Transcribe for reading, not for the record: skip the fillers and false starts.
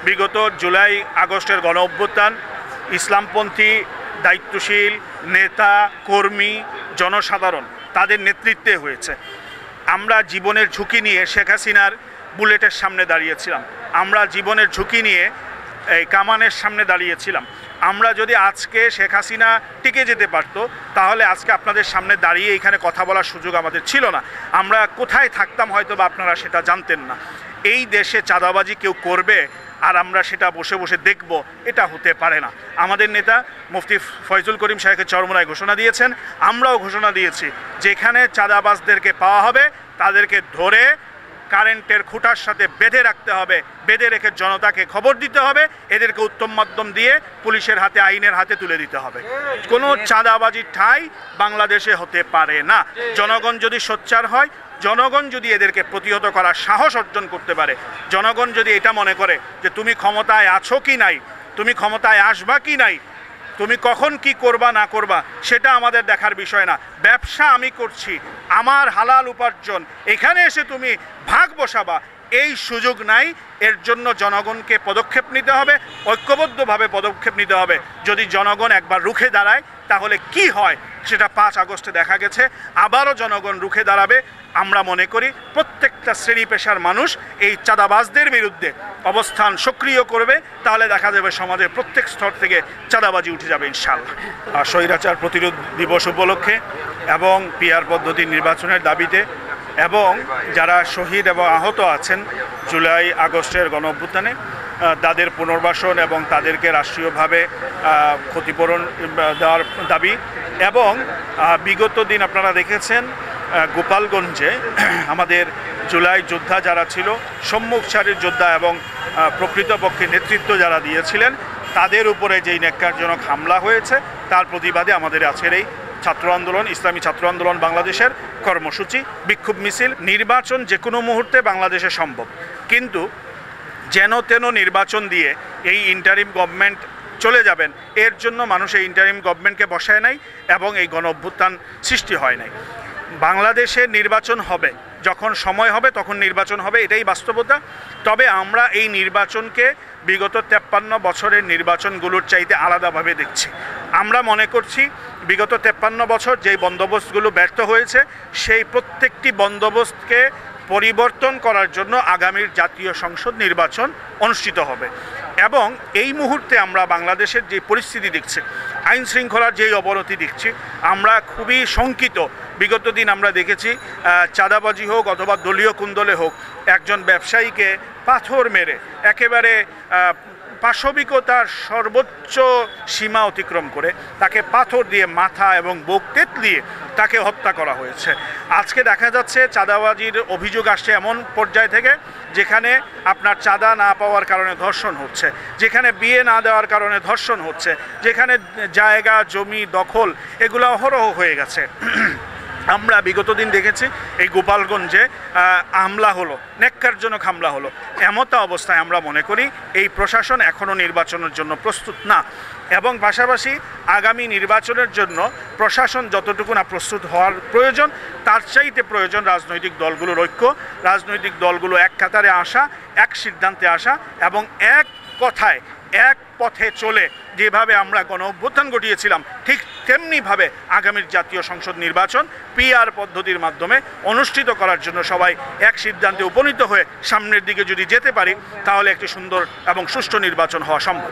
বিগত জুলাই আগস্টের গণ অভ্যুত্থান ইসলামপন্থী দায়িত্বশীল নেতা কর্মী জনসাধারণ তাদের নেতৃত্বে হয়েছে। আমরা জীবনের ঝুঁকি নিয়ে শেখ হাসিনার বুলেটের সামনে দাঁড়িয়েছিলাম, আমরা জীবনের ঝুঁকি নিয়ে এই কামানের সামনে দাঁড়িয়েছিলাম। আমরা যদি আজকে শেখ হাসিনা টিকে যেতে পারতো তাহলে আজকে আপনাদের সামনে দাঁড়িয়ে এখানে কথা বলার সুযোগ আমাদের ছিল না। আমরা কোথায় থাকতাম হয়তো বা আপনারা সেটা জানতেন না। এই দেশে চাঁদাবাজি কেউ করবে আর আমরা সেটা বসে বসে দেখব, এটা হতে পারে না। আমাদের নেতা মুফতি ফয়জুল করিম সাহেবের চরমোনায় ঘোষণা দিয়েছেন, আমরাও ঘোষণা দিয়েছি, যেখানে চাঁদাবাজদেরকে পাওয়া হবে তাদেরকে ধরে কারেন্টের খুঁটার সাথে বেঁধে রাখতে হবে, বেঁধে রেখে জনতাকে খবর দিতে হবে, এদেরকে উত্তম মাধ্যম দিয়ে পুলিশের হাতে আইনের হাতে তুলে দিতে হবে। কোনো চাঁদাবাজির ঠাঁই বাংলাদেশে হতে পারে না। জনগণ যদি সোচ্চার হয়, জনগণ যদি এদেরকে প্রতিহত করার সাহস অর্জন করতে পারে, জনগণ যদি এটা মনে করে যে তুমি ক্ষমতায় আছো কি নাই, তুমি ক্ষমতায় আসবা কি নাই, তুমি কখন কি করবা না করবা সেটা আমাদের দেখার বিষয় না। ব্যবসা আমি করছি, আমার হালাল উপার্জন, এখানে এসে তুমি ভাগ বসাবা, এই সুযোগ নাই। এর জন্য জনগণকে পদক্ষেপ নিতে হবে, ঐক্যবদ্ধভাবে পদক্ষেপ নিতে হবে। যদি জনগণ একবার রুখে দাঁড়ায় তাহলে কি হয় সেটা 5 আগস্টে দেখা গেছে। আবারও জনগণ রুখে দাঁড়াবে। আমরা মনে করি প্রত্যেকটা শ্রেণী পেশার মানুষ এই চাঁদাবাজদের বিরুদ্ধে অবস্থান সক্রিয় করবে, তাহলে দেখা যাবে সমাজের প্রত্যেক স্তর থেকে চাঁদাবাজি উঠে যাবে ইনশাআল্লাহ। স্বৈরাচার প্রতিরোধ দিবস উপলক্ষে এবং পিআর পদ্ধতি নির্বাচনের দাবিতে এবং যারা শহীদ এবং আহত আছেন জুলাই আগস্টের গণ অভ্যুত্থানে তাদের পুনর্বাসন এবং তাদেরকে রাষ্ট্রীয়ভাবে ক্ষতিপূরণ দেওয়ার দাবি, এবং বিগত দিন আপনারা দেখেছেন গোপালগঞ্জে আমাদের জুলাই যোদ্ধা যারা ছিল, সম্মুখ সারির যোদ্ধা এবং প্রকৃতপক্ষে নেতৃত্ব যারা দিয়েছিলেন, তাদের উপরে যেই ন্যাক্কারজনক হামলা হয়েছে তার প্রতিবাদে আমাদের আজকের এই ছাত্র আন্দোলন, ইসলামী ছাত্র আন্দোলন বাংলাদেশের কর্মসূচি, বিক্ষোভ মিছিল। নির্বাচন যে কোনো মুহূর্তে বাংলাদেশে সম্ভব, কিন্তু যেন তেন নির্বাচন দিয়ে এই ইন্টারিম গভর্নমেন্ট চলে যাবেন, এর জন্য মানুষ এই ইন্টারিম গভর্নমেন্টকে বসায় নাই এবং এই গণ অভ্যুত্থান সৃষ্টি হয় নাই। বাংলাদেশে নির্বাচন হবে, যখন সময় হবে তখন নির্বাচন হবে, এটাই বাস্তবতা। তবে আমরা এই নির্বাচনকে বিগত 53 বছরের নির্বাচনগুলোর চাইতে আলাদাভাবে দেখছি। আমরা মনে করছি বিগত 53 বছর যেই বন্দোবস্তগুলো ব্যর্থ হয়েছে সেই প্রত্যেকটি বন্দোবস্তকে পরিবর্তন করার জন্য আগামীর জাতীয় সংসদ নির্বাচন অনুষ্ঠিত হবে। এবং এই মুহূর্তে আমরা বাংলাদেশের যে পরিস্থিতি দেখছি, আইন শৃঙ্খলার যেই অবনতি দেখছি, আমরা খুবই শঙ্কিত। বিগত দিন আমরা দেখেছি চাঁদাবাজি হোক অথবা দলীয় কুন্দলে হোক, একজন ব্যবসায়ীকে পাথর মেরে একেবারে পাশবিকতার সর্বোচ্চ সীমা অতিক্রম করে তাকে পাথর দিয়ে মাথা এবং বুক তেতলিয়ে তাকে হত্যা করা হয়েছে। আজকে দেখা যাচ্ছে চাঁদাবাজির অভিযোগ আসছে এমন পর্যায় থেকে যেখানে আপনার চাঁদা না পাওয়ার কারণে ধর্ষণ হচ্ছে, যেখানে বিয়ে না দেওয়ার কারণে ধর্ষণ হচ্ছে, যেখানে জায়গা জমি দখল এগুলো অহরহ হয়ে গেছে। আমরা বিগত দিন দেখেছি এই গোপালগঞ্জে হামলা হলো, ন্যাক্কারজনক হামলা হলো। এমতা অবস্থায় আমরা মনে করি এই প্রশাসন এখনও নির্বাচনের জন্য প্রস্তুত না, এবং পাশাপাশি আগামী নির্বাচনের জন্য প্রশাসন যতটুকু না প্রস্তুত হওয়ার প্রয়োজন, তার চাইতে প্রয়োজন রাজনৈতিক দলগুলোর ঐক্য, রাজনৈতিক দলগুলো এক কাতারে আসা, এক সিদ্ধান্তে আসা এবং এক কথায় এক পথে চলে যেভাবে আমরা গণ অভ্যুত্থান ঘটিয়েছিলাম ঠিক তেমনিভাবে আগামীর জাতীয় সংসদ নির্বাচন পিআর পদ্ধতির মাধ্যমে অনুষ্ঠিত করার জন্য সবাই এক সিদ্ধান্তে উপনীত হয়ে সামনের দিকে যদি যেতে পারি তাহলে একটি সুন্দর এবং সুষ্ঠু নির্বাচন হওয়া সম্ভব।